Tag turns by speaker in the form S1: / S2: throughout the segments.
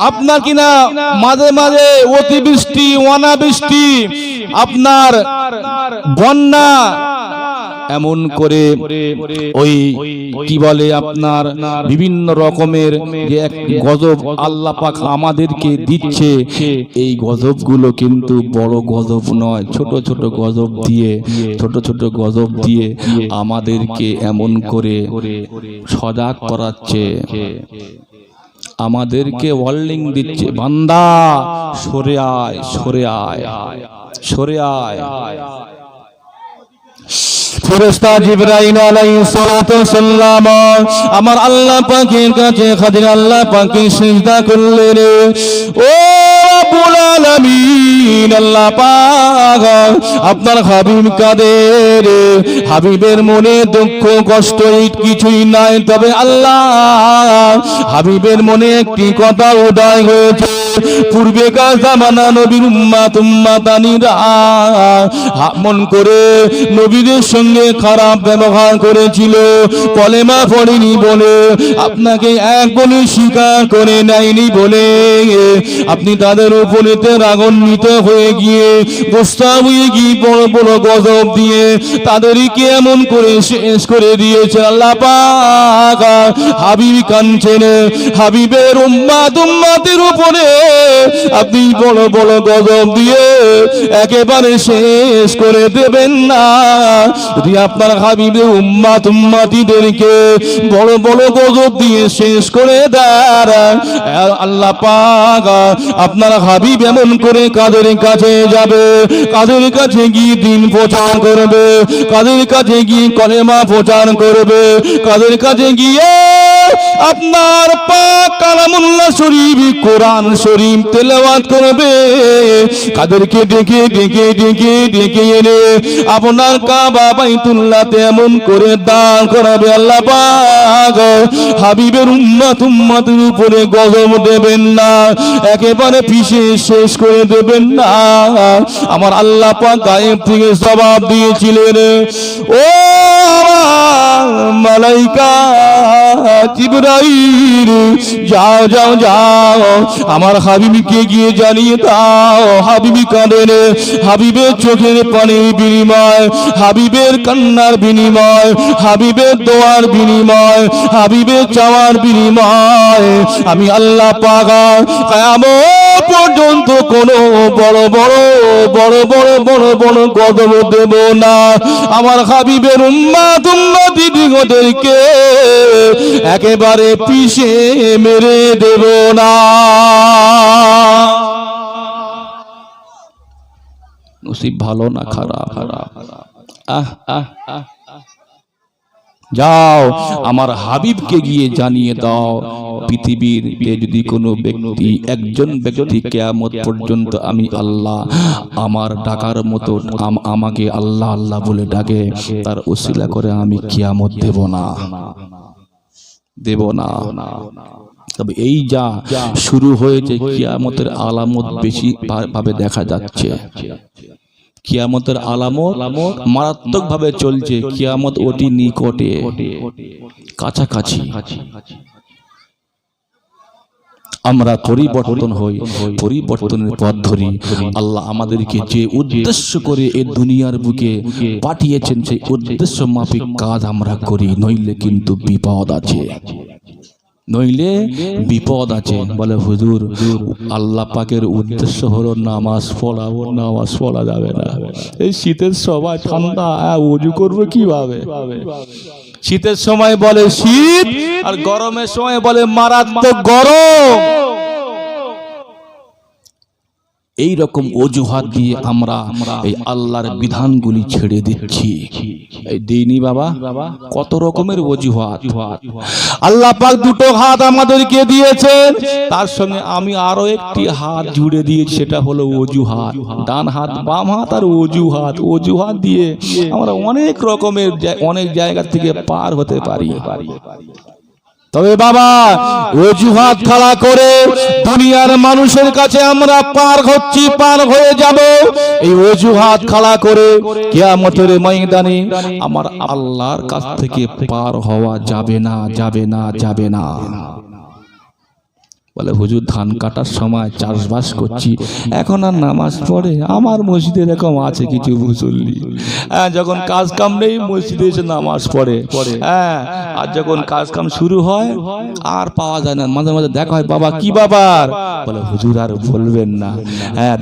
S1: আপনার কিনা মাঝে মাঝে অতিবৃষ্টি অনাবৃষ্টি আপনার বন্যা এমন করে ওই কি বলে আপনার বিভিন্ন রকমের যে এক গজব আল্লাহ পাক আমাদেরকে দিচ্ছে, এই গজবগুলো কিন্তু বড় গজব নয়, ছোট ছোট গজব দিয়ে আমাদেরকে এমন করে সজাগ করাচ্ছে, আমাদেরকে ওয়ার্নিং দিচ্ছে, বান্দা সরে আয় সরে আয় সরে আয়। ফেরেশতা জিবরাইল আলাইহিস সালাতু ওয়াসসালাম আমার আল্লাহ পাকের কাছে খাদির আল্লাহ পাকে সিজদা করলেন। ও রব্বুল আলামিন, আল্লাহ পাক আপনার হাবিব কাদের, হাবিবের মনে দুঃখ কষ্ট কিছুই নাই, তবে আল্লাহ হাবিবের মনে একটি কথা উদয় হয়েছে, পূর্বেকার জামানা নবীর উম্মাতানিরা মন করে নবীদের সঙ্গে খারাপ ব্যবহার করেছিল, কলেমা পড়েনি বলে, আপনাকে এক বলে স্বীকার করে নেয়নি বলে আপনি তাদের উপরেতে রাগান্বিত হয়ে গিয়ে গোস্তা হয়ে গিয়ে বড় বড় গজব দিয়ে তাদেরকে এমন করে শেষ করে দিয়েছে। আল্লাহ পাক হাবিব কাঁদছেন, হাবিবের উম্মাতের উপরে আপনি বড় বড় গজব দিয়ে একেবারে শেষ করে দেবেন না। যদি আপনার হাবিবের উম্মাতিদেরকে বড় বড় গজব দিয়ে শেষ করে দেন, আল্লাহ পাক আপনার হাবিব এমন করে কাদের কাছে যাবে, কাদের কাছে গিয়ে দিন প্রচার করবে, কাদের কাছে গিয়ে কলেমা প্রচার করবে, কাদের কাছে গিয়ে আপনার পাক কালামুল্লাহ শরীফ কোরআন শরীফ তেলাওয়াত করবে, কাদেরকে ডেকে ডেকে ডেকে ডেকে এনে আপনার কাবা বাইতুল্লাহতে এমন করে দান করাবে। আল্লাহ পাক হাবিবের উম্মতের উপরে গজব দেবেন না, একেবারে পিষে শেষ করে দেবেন না। আমার আল্লাহ পাক গায়েব থেকে জবাব দিয়েছিলেন, ও মালাইকা জিবরাইল, যাও যাও যাও আমার হাবিবকে গিয়ে জানিয়ে দাও। হাবিবি কাঁদেন, হাবিবের চোখের পানির বিনিময়, হাবিবের কান্নার বিনিময়, হাবিবের দোয়ার বিনিময়, হাবিবের চাওয়ার বিনিময় আমি আল্লাহ পাক কিয়ামত পর্যন্ত কোনো বড় বড় বড় বড় বড় বড় গজব দেব না। আমার হাবিবের উম্মতিদেরকে একেবারে পিষে মেরে দেব না। নসিব ভালো না খারাপ? যাও আমার হাবিবকে গিয়ে জানিয়ে দাও, পৃথিবীর যদি কোনো ব্যক্তি একজন ব্যক্তি কিয়ামত পর্যন্ত আমি আল্লাহ আমার ডাকার মতো আমাকে আল্লাহ আল্লাহ বলে ডাকে, তার ওসিলা করে আমি কিয়ামত দেব না, দেব না। তবে এই যা শুরু হয়েছে, কিয়ামতের আলামত বেশি ভাবে দেখা যাচ্ছে, কিয়ামতের আলামত মারাত্মক ভাবে চলছে, কিয়ামত অতি নিকটে কাছাকাছি। আমরা পরিবর্তন হই, পরিবর্তনের পথ ধরি। আল্লাহ আমাদেরকে যে উদ্দেশ্য করে এই দুনিয়ার বুকে পাঠিয়েছেন সেই উদ্দেশ্য মাফিক কাজ আমরা করি, নইলে কিন্তু বিপদ আছে, নইলে বিপদ আছে। বলে হুজুর আল্লাহ পাকের উদ্দেশ্য হলো নামাজ পড়াবো, নামাজ পড়া যাবে না, এই শীতের সময় ঠান্ডা, ওযু করবো কিভাবে? শীতের সময় বলে শীত, আর গরমের সময় বলে মারাত্মক গরম। এই রকম অজুহাত দিয়ে আমরা এই আল্লাহর বিধানগুলি ছেড়ে দিচ্ছি। এই দিনই বাবা কত রকমের অজুহাত। আল্লাহ পাক দুটো হাত আমাদেরকে দিয়েছেন, তার সঙ্গে আমি আরো একটি হাত জুড়ে দিয়েছি, সেটা হলো অজুহাত। ডান হাত বাম হাত আর অজুহাত, অজুহাত দিয়ে আমরা অনেক রকমের অনেক জায়গা থেকে পার হতে পারি। তবে বাবা অজুহাত খাড়া করে দুনিয়ার মানুষের কাছে আমরা পার হচ্ছি, পার হয়ে যাব। এই অজুহাত খাড়া করে কিয়ামতের ময়দানে আমার আল্লাহর কাছ থেকে পার হওয়া যাবে না, যাবে না, যাবে না। বলে হুজুর ধান কাটার সময় চাষবাস করছি, এখন আর নামাজ পড়ে? আমার মসজিদে এরকম আছে কিছু মুসল্লি, যখন কাজ কাম নেই মসজিদে এসে নামাজ পড়ে, আর যখন কাজ কাম শুরু হয় আর পাওয়া যায় না। মাঝে মাঝে দেখা হয়, বাবা কি ব্যাপার? বলে হুজুর আর বলবেন না,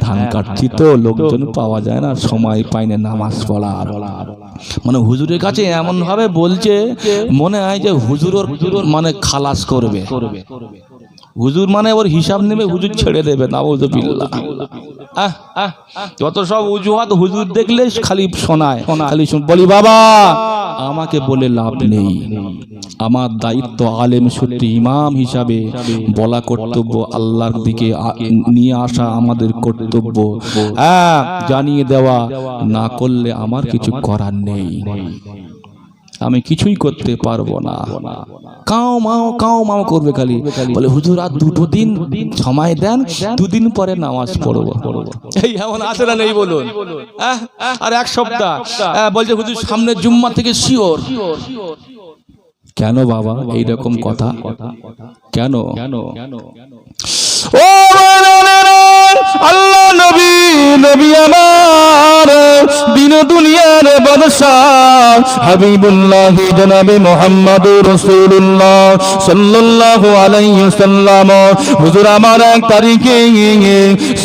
S1: ধান কাটছি তো লোকজন পাওয়া যায় না, সময় পাই না নামাজ পড়ার। মানে হুজুরের কাছে এমন ভাবে বলছে মনে হয় যে হুজুর মানে খালাস করবে, হুজুর মানে ওর হিসাব নেবে, হুজুর ছেড়ে দেবে। নাউযুবিল্লাহ। যত সব অজুহাত হুজুর দেখলে খালি শোনায়, খালি বলি বাবা আমাকে বলে লাভ নেই, আমার দায়িত্ব আলেম সূত্রে ইমাম হিসাবে বলা কর্তব্য, আল্লাহর দিকে নিয়ে আসা আমাদের কর্তব্য, জানিয়ে দেওয়া, না করলে আমার কিছু করার নেই, আমি কিছুই করতে পারবো না। কাও মাও করবে খালি। বলে হুজুর আর 2 দিন সময় দেন, 2 দিন পরে নামাজ পড়বো। এই এমন আছে না নেই বলুন? আর 1 সপ্তাহ বলছে হুজুর সামনের জুম্মা থেকে শিওর। কেন বাবা এইরকম কথা কেন? ও আল্লাহ নবী, নবী আমার দিন দুনিয়ার বাদশাহ হাবিবুল্লাহ জনাবে মুহাম্মদুর রাসূলুল্লাহ সাল্লাল্লাহু আলাইহি ওয়াসাল্লাম হুজুর আমার 1 তারিখে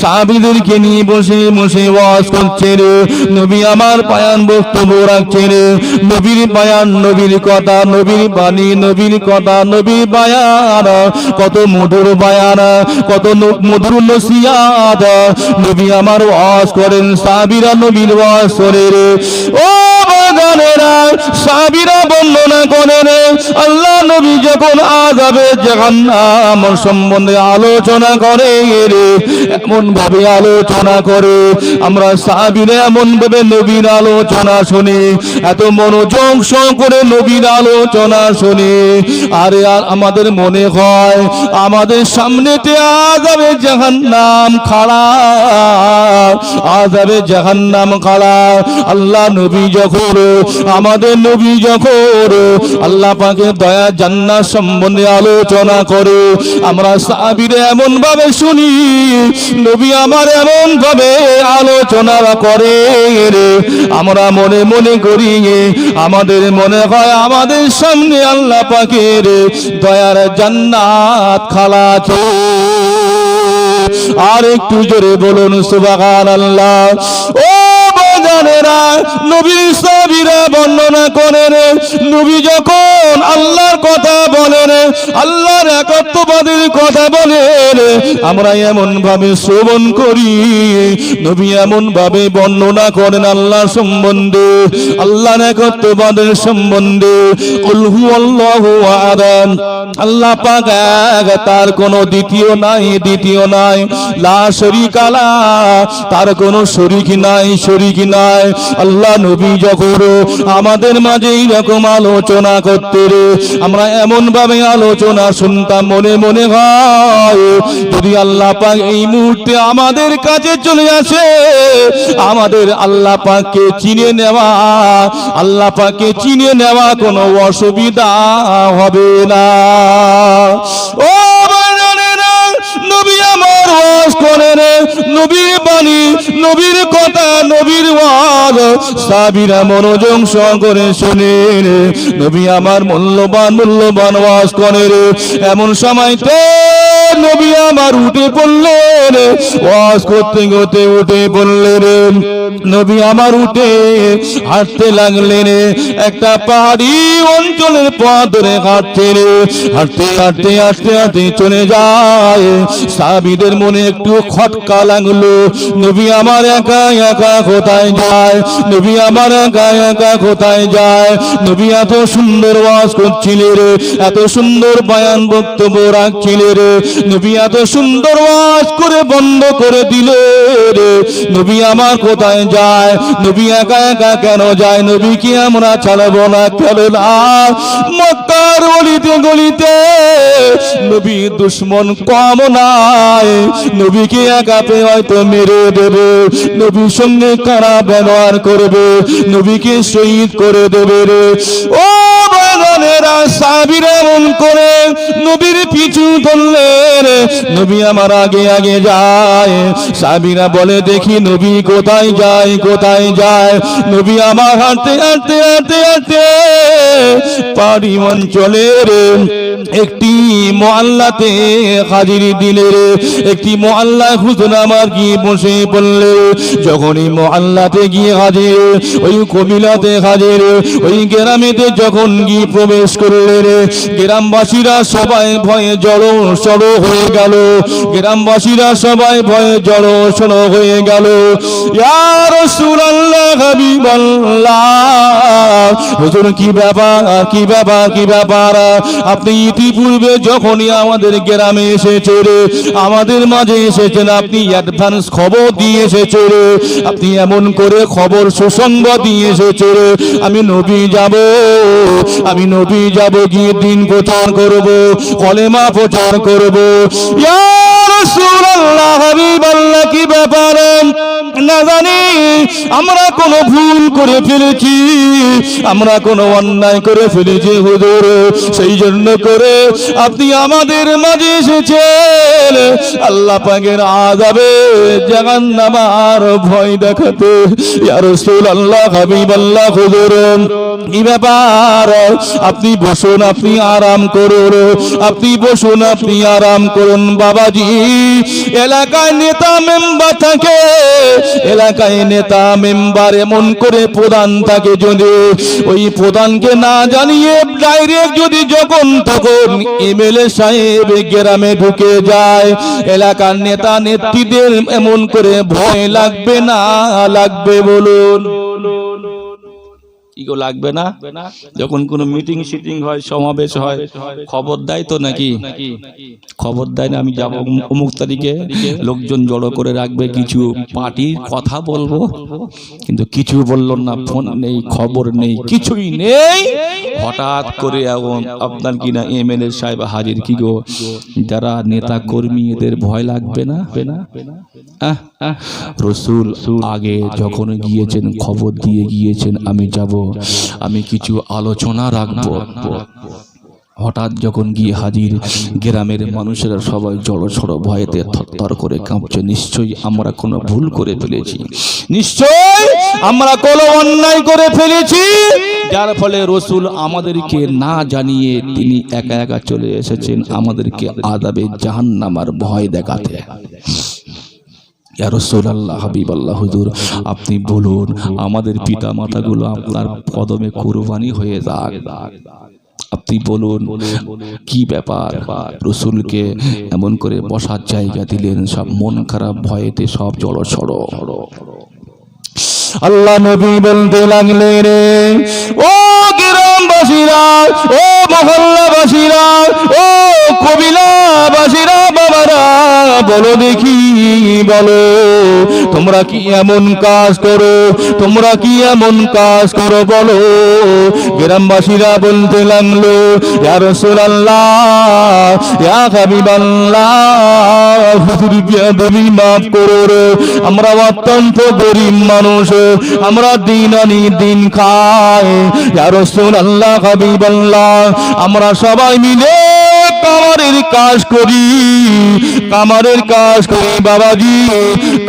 S1: সাহাবীদেরকে নিয়ে বসে বসে ওয়াজ করছেন। নবী আমার বয়ান বক্তব্য রাখছেন, নবীর বয়ান, নবীর কথা, নবীর বাণী, নবীর কথা, নবীর বয়ান, কত মধুর বয়ান, কত মধুর নসিহত নবী আমার ওয়াজ করেন, সাহাবীরা নবীর ওয়াজ করেন। ও বাগানেরা সাহাবীরা বর্ণনা করেন আল্লাহ নবী যখন আযাবে জাহান্নাম সম্বন্ধে আলোচনা করে, এমন ভাবে আলোচনা করে আমরা সাহাবীরা এমন ভাবে নবীর আলোচনা শুনি, এত মনোযোগ সহকারে নবীর আলোচনা শুনি, আর আমাদের মনে হয় আমাদের সামনেতে আযাবে জাহান্নাম খাড়া, আযাবে জাহান্নাম খাড়া। আল্লাহ নবী যখন, আমাদের নবী যখন আল্লাহ পাকের দয়া জান্নাত সম্বন্ধে আলোচনা করে, আমরা সাহাবীরা এমন ভাবে শুনি, নবী আমার এমন ভাবে আলোচনা করে, আমরা মনে মনে করি আমাদের মনে হয় আমাদের সামনে আল্লাহ পাকের দয়ার জান্নাত খালা আছে। আর একটু জোরে বলুন সুবহানাল্লাহ। ও বাজানেরা নবীর সাহাবীরা বর্ণনা করেন, নবী যখন আল্লাহর কথা বলেন, আল্লাহর একত্ববাদের কথা বলেন, আমরা এমন ভাবে শ্রবণ করি, নবী এমন ভাবে বর্ণনা করেন আল্লাহ সম্বন্ধে, আল্লাহর একত্ববাদের সম্বন্ধে। কুল হুয়াল্লাহু আহাদ, আল্লাহ পাক এক, তার কোনো দ্বিতীয় নাই, দ্বিতীয় নাই, লা শরীকা লা, তার কোনো শরীক নাই, শরীক নাই। আল্লাহ নবী যখন আমাদের মাঝে এইরকম আলোচনা করতে রে, আমরা এমন ভাবে আলোচনা শুনতাম, মনে মনে হয় যদি আল্লাহ পাক এই মুহূর্তে আমাদের কাছে চলে আসে, আমাদের আল্লাহ পাককে চিনে নেওয়া, আল্লাহ পাককে চিনে নেওয়া কোনো অসুবিধা হবে না। ও নবী আমার ওয়াজ করেন, নবীর বাণী, নবীর কথা, নবীর ওয়াজ সাহাবীরা মনোযোগ সহকারে শুনেন, নবী আমার মূল্যবান ওয়াজ করেন। এমন সময় তো নবী আমার উঠে পড়লেন, ওয়াজ করতে করতে উঠে পড়লেন, নবী আমার উঠে হাঁটতে লাগলেন, একটা পাহাড়ি অঞ্চলের পথ ধরে হাঁটছেন, হাঁটতে হাঁটতে হাঁটতে হাঁটতে চলে যায়। সাহাবীদের মনে একটু খটকা লাগলো, নবী আমার একা একা কোথায় যায়, নবী আমার একা একা কোথায় যায়। নবী এত সুন্দর ওয়াজ করছিলেন, এত সুন্দর বয়ান বক্তব্য রাখছিলেন, নবী এত সুন্দর ওয়াজ করে বন্ধ করে দিলেন, নবী আমার কোথায় যায়, নবী একা একা কেন যায়, নবীকে আমরা ছাড়বো না কেন না? মক্কার গলিতে গলিতে নবী দুশ্মন কম নাই, নবীকে একা পেয়ে হয়তো মেরে দেবে, নবীর সঙ্গে কারা ব্যবহার করবে, নবীকে শহীদ করে দেবে রে। ও বাগানেরা সাহাবীরা এমন করে নবীর পিছু ধরলেন, নবী আমার আগে আগে যায়। সাহাবীরা বলে দেখি নবী কোথায় যায়, কোথায় যায়। নবী আমার হাঁটতে হাঁটতে হাঁটতে হাঁটতে পাহাড়ি অঞ্চলের একটি মহল্লাতে হাজির দিলেন। একটি মহল্লায় হুজুর আমার গিয়ে বসে পড়লেন। যখনই মহল্লাতে গিয়ে হাজির, ওই কবিলাতে হাজির, ওই গ্রামেতে যখন গিয়ে প্রবেশ করলেন, গ্রামবাসীরা সবাই ভয়ে জড়ো সড়ো হয়ে গেল। গ্রামবাসীরা সবাই ভয়ে জড়ো সড়ো হয়ে গেল। ইয়া রাসূলুল্লাহ, হাবিবাল্লাহ, হুজুর কি ব্যাপার, কি ব্যাপার, কি ব্যাপার? আপনি ইতিপূর্বে যখনই আমাদের গ্রামে এসেছেন, আমাদের মাঝে এসেছেন, আপনি অ্যাডভান্স খবর দিয়ে এসেছেন। আপনি এমন করে খবর সুসংবাদ দিয়ে এসেছেন, আমি নবী যাব, আমি নবী যাব, গিয়ে দিন প্রচার করব, কলেমা প্রচার করব। ইয়া রাসূলুল্লাহ, হাবিবাল্লাহ, কি ব্যাপার? না জানি আমরা কোনো ভুল করে ফেলেছি, আমরা কোনো অন্যায় করে ফেলেছি হুজুর, সেই জন্য করে আপনি আমাদের মাঝে এসেছেন আল্লাহ পাকের আযাবে জাহান্নামের ভয় দেখাতে। ইয়া রাসূলুল্লাহ, হাবিবাল্লাহ, হুজুর কি ব্যাপার? আপনি বসুন, আপনি আরাম করুন, আপনি বসুন, আপনি আরাম করুন। বাবাজি, এলাকায় নেতা মেম্বার থাকে, এলাকায় নেতা মেম্বার এমন করে প্রধান থাকে, যদি ওই প্রধানকে না জানিয়ে ডাইরেক্ট যদি যখন তখন এমএলএ সাহেব গ্রামে ঢুকে যায়, এলাকার নেতা নেত্রীদের এমন করে ভয় লাগবে না লাগবে বলুন? কি গো লাগবে না? যখন কোনো মিটিং সিটিং হয়, সমাবেশ হয়, খবর দেয় তো নাকি? খবর দেয় না? আমি যাব অমুক তারিখে, লোকজন জড়ো করে রাখবে, কিছু পার্টির কথা বলবো, কিন্তু কিছু বললো না, ফোন নেই, খবর নেই, কিছুই নেই। হঠাৎ করে এখন আপনার কিনা এমএলএ সাহেব হাজির। কি গো, যারা নেতা কর্মী এদের ভয় লাগবে না? রাসূল আগে যখন গিয়েছেন, খবর দিয়ে গিয়েছেন আমি যাব, আমি কিছু আলোচনা রাখবো। হঠাৎ যখন গিয়ে হাজির, গ্রামের মানুষেরা সবাই জড়সড় ভয়েতে থরথর করে কাঁপছে। নিশ্চয়ই আমরা কোনো ভুল করে ফেলেছি, নিশ্চয়ই আমরা কোনো অন্যায় করে ফেলেছি, যার ফলে রাসূল আমাদেরকে না জানিয়ে তিনি একা একা চলে এসেছেন আমাদেরকে আযাবে জাহান্নামের ভয় দেখাতে। ইয়া রাসূলুল্লাহ, হাবিবাল্লাহ, হুজুর আপনি বলুন, আমাদের পিতা মাতাগুলো আপনার কদমে কুরবানি হয়ে যাক, আপনি বলুন কি ব্যাপার? রাসূলকে এমন করে বসার জায়গা দিলেন, সব মন খারাপ ভয়েতে সব জড়সড়। আল্লাহ নবী বলতে লাগলেন, ও গ্রামবাসীরা, ও মহল্লাবাসীরা, ও কবিলাবাসীরা, বাবারা বলো দেখি, বলো তোমরা কি এমন কাজ করো, তোমরা কি এমন কাজ করো বলো। গ্রামবাসীরা বলতে লাগলো, ইয়া রাসূলুল্লাহ, ইয়া হাবিবাল্লাহ, হুজুর বেয়াদবি মাফ করো রে, আমরা অত্যন্ত গরীব মানুষ, আমরা দিন আনি দিন খাই। ইয়া রাসূলুল্লাহ, হাবিবাল্লাহ, আমরা সবাই মিলে কামারের কাজ করি, কামারের কাজ করি। বাবাজি,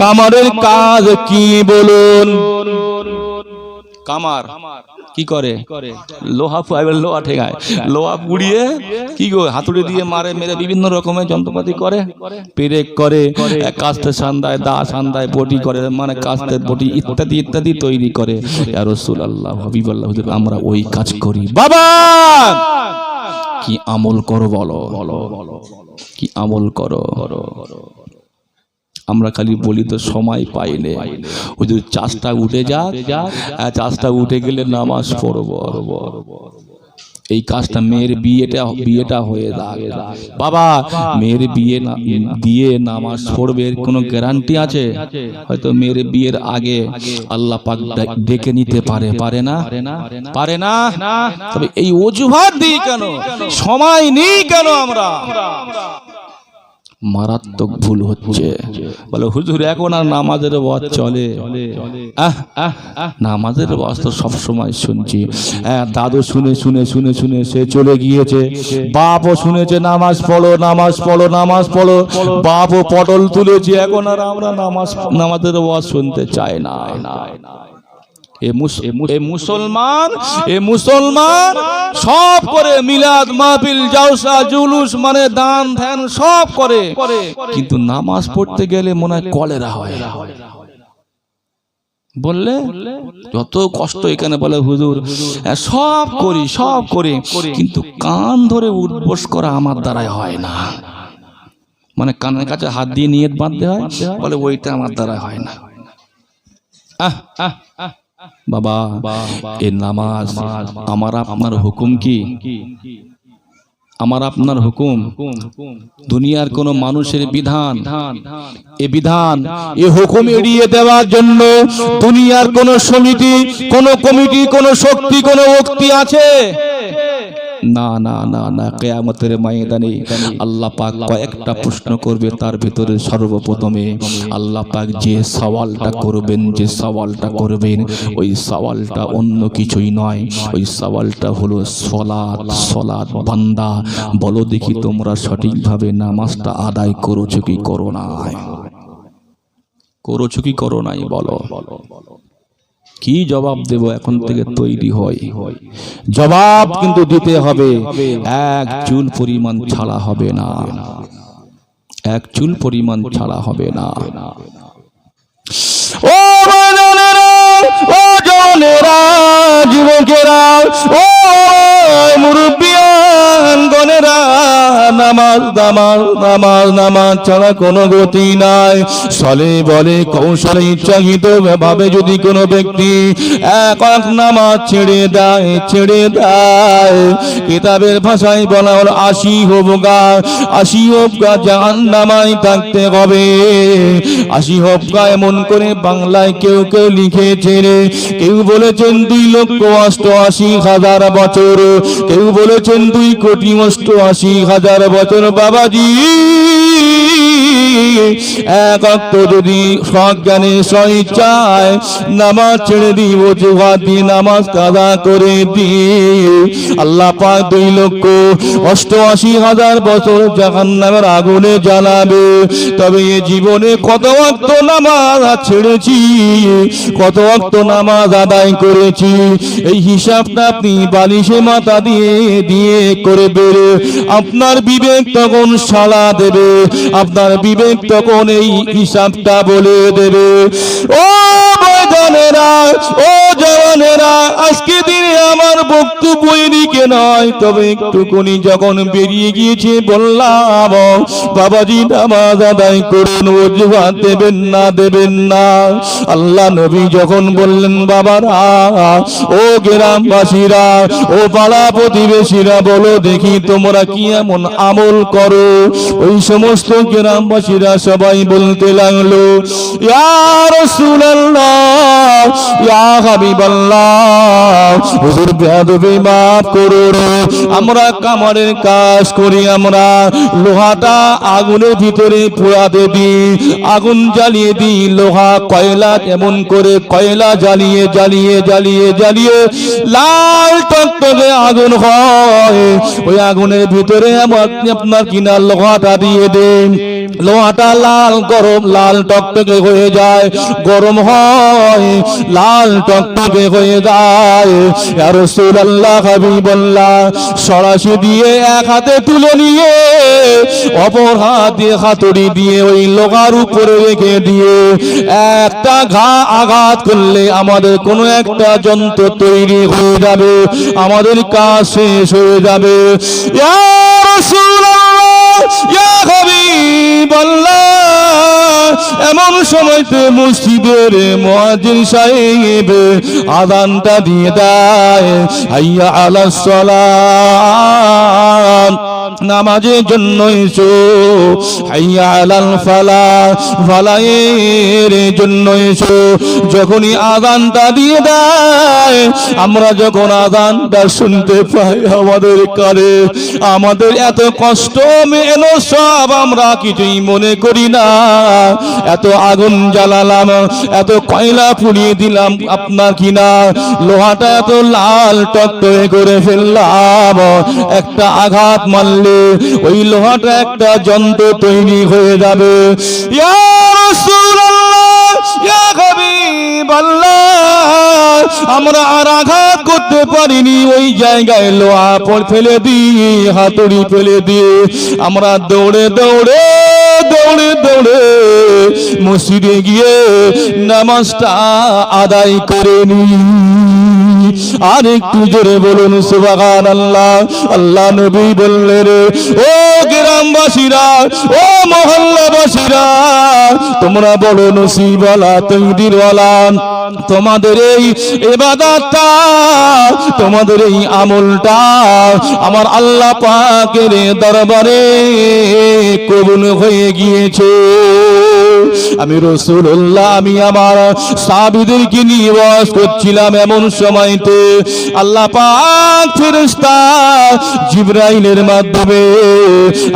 S1: কামারের কাজ কি বলুন? কামার কি করে? লোহা লোহা ঠেকায়, লোহা পুড়িয়ে কি গো হাতুড়ি দিয়ে মারে, মেরে বিভিন্ন রকমের যন্ত্রপাতি করে, পেরেক করে, কাস্তে সান্দায়, দা সান্দায়, বটি করে, মানে কাস্তের বটি ইত্যাদি ইত্যাদি তৈরি করে। ইয়া রাসূলুল্লাহ, হাবিবাল্লাহ, আমরা ওই কাজ করি। বাবা কি আমল করো বলো, কি আমল করো? আমরা খালি বলি তো সময় পাইলে, হুজুর চাষটা উঠে যাক, চাষটা উঠে গেলে নামাজ পড়বো, এই কাজটা মেয়ের বিয়েটা হয়ে যাক। বাবা মেয়ের বিয়ে দিয়ে নামাজ পড়বে কোনো গ্যারান্টি আছে? হয়তো মেয়ের বিয়ের আগে আল্লাহ পাক ডেকে নিতে পারে, পারে না? পারে না? তবে এই অজুহাত দিই কেন, সময় নেই কেন? আমরা মারাত্মক ভুল হচ্ছে। বলে হুজুর এখন আর নামাজের ওয়াজ চলে? নামাজের ওয়াজ তো সবসময় শুনছি। দাদু শুনে শুনে শুনে শুনে সে চলে গিয়েছে, বাপও শুনেছে নামাজ পড়ো নামাজ পড়ো নামাজ পড়ো, বাপও পটল তুলেছে। এখন আর আমরা নামাজের ওয়াজ শুনতে চাই না। এ মুসলমান সব করে, মিলাদ মাহফিল জালসা জুলুস মানে দান ধ্যান সব করে, কিন্তু নামাজ পড়তে গেলে মনে হয় কলেরা হয়। বললে যত কষ্ট এখানে বলে হুজুর সব করি কিন্তু কান ধরে উঠবোস করা আমার দ্বারাই হয় না। মানে কানের কাছে হাত দিয়ে নিয়ত বাঁধতে হয়, বলে ওইটা আমার দ্বারা হয় না। বাবা এ নামাজ আমার আপনার হুকুম কি? আমার আপনার হুকুম, দুনিয়ার কোন মানুষের বিধান। এ বিধান এ হুকুম এড়িয়ে দেওয়ার জন্য দুনিয়ার কোন সমিতি, কোন কমিটি, কোন শক্তি, কোন শক্তি আছে? না না না না। কিয়ামতের ময়দানে আল্লাহ পাক কয়েকটা প্রশ্ন করবে, তার ভিতরে সর্বপ্রথমে আল্লাহ পাক যে সওয়ালটা করবেন ওই সওয়ালটা অন্য কিছুই নয়, ওই সওয়ালটা হলো সালাত। বান্দা বলো দেখি তোমরা সঠিকভাবে নামাজটা আদায় করেছো কি করো নাই? বলো কি জবাব দেব? এখন থেকে তৈরি হয়, জবাব কিন্তু দিতে হবে। এক চুল পরিমাণ ছাড়া হবে না, এক চুল পরিমাণ ছাড়া হবে না। ও ও জনেরা, যুবকেরা, ও মুরব্বিয়ান গনেরা, নামাজ ছাড়া কোনো গতি নাই। চলে বলে কৌশলে ইচ্ছাকৃত ভাবে যদি কোনো ব্যক্তি এক নামাজ ছেড়ে দেয়, কিতাবের ভাষায় বলা হলো 80 হোবগা জাহান্নামায় থাকতে হবে। 80 হোবগা এমন করে বাংলায় কেউ লিখেছে রে। কেউ বলেছেন 2,88,000 বছর, কেউ বলেছেন 2,88,000 বছর। বাবাজি এক অক্ত যদি সজ্ঞানে স্বইচ্ছায় নামাজ ছেড়ে দিই, ওজুহাত দিয়ে নামাজ কাজা করে দিই, আল্লাহ পাক 2,88,000 বছর জাহান্নামের আগুনে জ্বালাবে। তবে এ জীবনে কত ওয়াক্ত নামাজ ছেড়েছি, কত ওয়াক্ত নামাজ আদায় করেছি, এই হিসাবটা আপনি বালিশে মাথা দিয়ে করে বেরে আপনার বিবেক তখন সাড়া দেবে, আপনার বিবেক তখন এই হিসাবটা বলে দেবে। ও ভাইজানেরা, ও জওয়ানেরা, আজকে দিনে আমার বক্তব্য এদিকে নয়, তবে একটুকুনি যখন বেরিয়ে গিয়েছে বললাম বাবাজি নামাজ আদায় করুন, ওজুহাত দেবেন না। আল্লাহ নবী যখন বললেন বাবারা, ও গ্রামবাসীরা, ও পাড়া প্রতিবেশীরা, বলো দেখি তোমরা কি এমন আমল করো? ওই সমস্ত গ্রামবাসীরা সবাই বলতে লাগলো, ইয়া রাসূলুল্লাহ, ইয়া হাবিবাল্লাহ, হুজুর বেয়াদবি মাফ করুন, আমরা কামারের কাজ করি, আমরা লোহাটা আগুনের ভিতরে পোড়াতে দিই, আগুন জ্বালিয়ে দিই, লোহা কয়লা কেমন করে কয়লা জ্বালিয়ে লাল টকটকে আগুন হয়, ওই আগুনের ভিতরে আপনার কিনা লোহাটা দিয়ে দেন, লোহাটা লাল টকটকে হয়ে যায়, গরম হয়, লাল টকটকে হয়ে যায়। ইয়া রাসূলুল্লাহ, হাবিবাল্লাহ, সরাসরি দিয়ে এক হাতে তুলে নিয়ে অপর হাত দিয়ে হাতুড়ি দিয়ে ওই লোহার উপরে রেখে দিয়ে একটা আঘাত করলে আমাদের কোনো একটা যন্ত্র তৈরি হয়ে যাবে, আমাদের কাজ শেষ হয়ে যাবে। ইয়া রাসূলুল্লাহ, ইয়া হাবিবাল্লাহ, এমন সময়তে মসজিদের মুয়াজ্জিন সাহেব আযানটা দিয়ে দেয়, হাইয়া আলাস সালাত, নামাজের জন্য এসো, হাইয়া আলাল ফালাহ, ফালাহের জন্য এসো। যখনই আযানটা দিয়ে দেয়, আমরা যখন আযানটা শুনতে পাই আমাদের কানে, আমাদের এত কষ্ট এলো সব আমরা কিছুই মনে করি না। এত আগুন জ্বালালাম, এত কয়লা পুড়িয়ে দিলাম আপনার কিনা, লোহাটা এত লাল টকটকে করে ফেললাম, একটা আঘাত মারলে ওই লোহাটা একটা যন্ত্র তৈরি হয়ে যাবে। ইয়া রাসূলুল্লাহ, ইয়া হাবিবাল্লাহ, আমরা আর আঘাত করতে পারিনি, ওই জায়গায় লোহা ফেলে দিয়ে, হাতুড়ি ফেলে দিয়ে আমরা দৌড়ে দৌড়ে দৌড়ে দৌড়ে মসজিদে গিয়ে নামাজটা আদায় করে নি। আর একটু জোরে বলুন সুবহানাল্লাহ। আল্লাহ নবী বললেন, ও গ্রামবাসীরা, ও মহল্লাবাসীরা, তোমরা বড় নসিবওয়ালা, তকদিরওয়ালা। তোমাদের এই ইবাদতটা, তোমাদের এই আমলটা আমার আল্লাহ পাকের দরবারে কবুল হয়ে গিয়েছে। আমি রাসূলুল্লাহ, আমি আমার সাহাবীদেরকে নিয়ে ওয়াজ করছিলাম, এমন সময়তে আল্লাহ পাক ফেরেশতা জিবরাইলের মাধ্যমে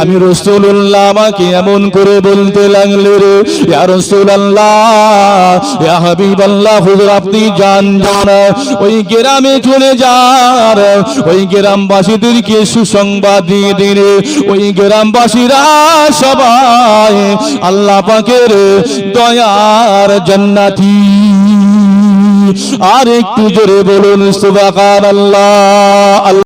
S1: আমি রাসূলুল্লাহ আমাকে এমন করে বলতে লাগলেন, ইয়া রাসূলুল্লাহ, ইয়া হাবিবাল্লাহ, হুজুর আপনি যান ওই গ্রামে চলে যান, ওই গ্রামবাসীদেরকে সুসংবাদ দিয়ে দিন, ওই গ্রামবাসীরা সবাই আল্লাহ পাকের দয়ার জান্নাতি। আর একটু জোরে বলুন সুবহানাল্লাহ।